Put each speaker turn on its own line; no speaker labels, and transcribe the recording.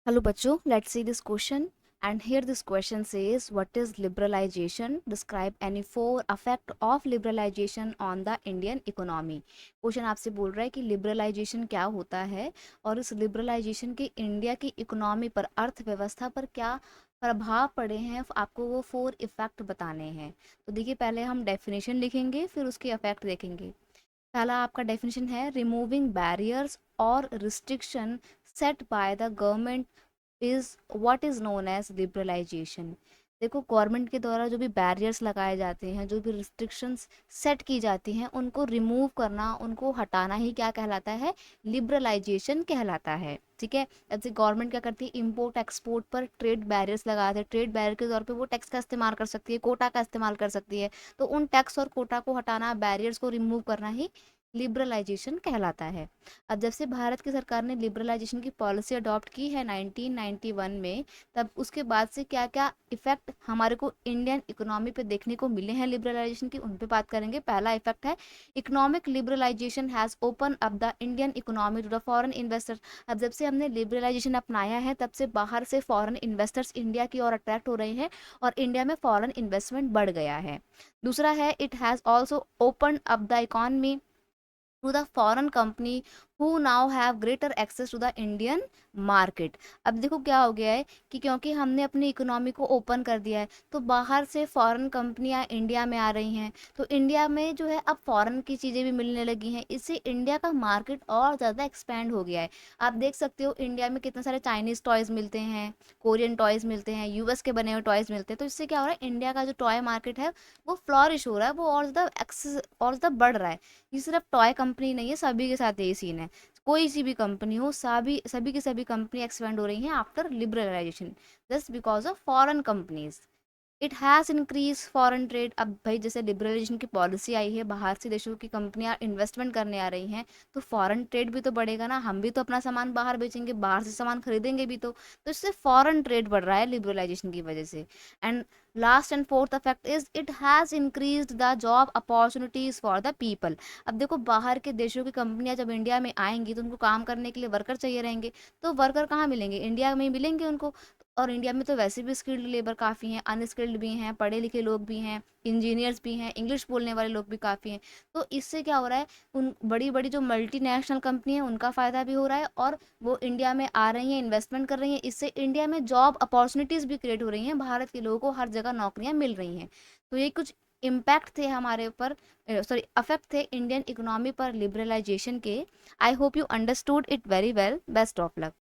Hello बच्चों, let's see this question. And here this question says, what is liberalization? Describe any four effect of liberalization on the Indian economy. Question आपसे बोल रहा है कि liberalisation क्या होता है और इस लिबरलाइजेशन के इंडिया की इकोनॉमी पर, अर्थव्यवस्था पर क्या प्रभाव पड़े हैं, आपको वो फोर इफेक्ट बताने हैं। तो देखिए, पहले हम डेफिनेशन लिखेंगे, फिर उसके इफेक्ट देखेंगे। पहला आपका डेफिनेशन है, रिमूविंग बैरियर्स और restriction set by the government is what is known as liberalisation. देखो, गवर्नमेंट के द्वारा जो भी बैरियर्स लगाए जाते हैं, जो भी रिस्ट्रिक्शंस सेट की जाती हैं, उनको रिमूव करना, उनको हटाना ही क्या कहलाता है? लिबरलाइजेशन कहलाता है। ठीक है। जैसे गवर्नमेंट क्या करती है, इंपोर्ट एक्सपोर्ट पर ट्रेड बैरियर्स लगाते हैं, ट्रेड बैरियर के तौर पे वो टैक्स का इस्तेमाल कर सकती है, कोटा का इस्तेमाल कर सकती है। तो उन टैक्स और कोटा को हटाना, बैरियर्स को रिमूव करना ही लिबरलाइजेशन कहलाता है। अब जब से भारत की सरकार ने लिबरलाइजेशन की पॉलिसी अडॉप्ट की है 1991 में, तब उसके बाद से क्या क्या इफेक्ट हमारे को इंडियन इकोनॉमी पे देखने को मिले हैं लिबरलाइजेशन की, उन पे बात करेंगे। पहला इफेक्ट है, economic liberalisation has open up the Indian economy to the foreign investors. अब जब से हमने लिबरलाइजेशन अपनाया है, तब से बाहर से फॉरेन इन्वेस्टर्स इंडिया की ओर अट्रैक्ट हो रहे हैं और इंडिया में फॉरेन इन्वेस्टमेंट बढ़ गया है। दूसरा है, it has also open up the economy to the foreign company who now have greater access to the Indian market। अब देखो क्या हो गया है कि क्योंकि हमने अपनी इकोनॉमी को ओपन कर दिया है, तो बाहर से फॉरेन कंपनियां इंडिया में आ रही हैं। तो इंडिया में जो है अब फॉरेन की चीज़ें भी मिलने लगी हैं, इससे इंडिया का मार्केट और ज़्यादा एक्सपेंड हो गया है। आप देख सकते हो इंडिया में कितने सारे चाइनीज़ टॉयज़ मिलते हैं, कोरियन टॉयज़ मिलते हैं, यूएस के बने हुए टॉयज़ मिलते हैं। तो इससे क्या हो रहा है, इंडिया का जो टॉय मार्केट है वो फ्लॉरिश हो रहा है, वो और ज़्यादा एक्सेस और ज़्यादा बढ़ रहा है। ये सिर्फ टॉय कंपनी नहीं है, सभी के साथ यही सीन है। कोई सी भी कंपनी हो, सभी सभी की सभी कंपनी एक्सपेंड हो रही हैं after liberalisation, just because of foreign companies. It has increase foreign trade. अब भाई जैसे लिबरलाइजेशन की पॉलिसी आई है, बाहर से देशों की कंपनियां इन्वेस्टमेंट करने आ रही हैं, तो फॉरेन ट्रेड भी तो बढ़ेगा ना, हम भी तो अपना सामान बाहर बेचेंगे, बाहर से सामान खरीदेंगे भी तो इससे फॉरेन ट्रेड बढ़ रहा है लिबरलाइजेशन की वजह से। And last and fourth effect is, it has increased the job opportunities for the people. अब देखो, बाहर के देशों की कंपनियां जब इंडिया में आएंगी, तो उनको काम करने के लिए वर्कर चाहिए रहेंगे। तो वर्कर कहाँ मिलेंगे? इंडिया में ही मिलेंगे उनको। और इंडिया में तो वैसे भी स्किल्ड लेबर काफ़ी हैं, अनस्किल्ड भी हैं, पढ़े लिखे लोग भी हैं, इंजीनियर्स भी हैं, इंग्लिश बोलने वाले लोग भी काफ़ी हैं। तो इससे क्या हो रहा है, उन बड़ी बड़ी जो मल्टीनेशनल कंपनी है उनका फ़ायदा भी हो रहा है, और वो इंडिया में आ रही हैं, इन्वेस्टमेंट कर रही हैं। इससे इंडिया में जॉब अपॉर्चुनिटीज़ भी क्रिएट हो रही हैं, भारत के लोगों को हर जगह नौकरियां मिल रही हैं। तो ये कुछ इम्पैक्ट थे हमारे ऊपर, सॉरी अफेक्ट थे इंडियन इकोनॉमी पर लिबरलाइजेशन के। I hope you understood it very well. Best of luck.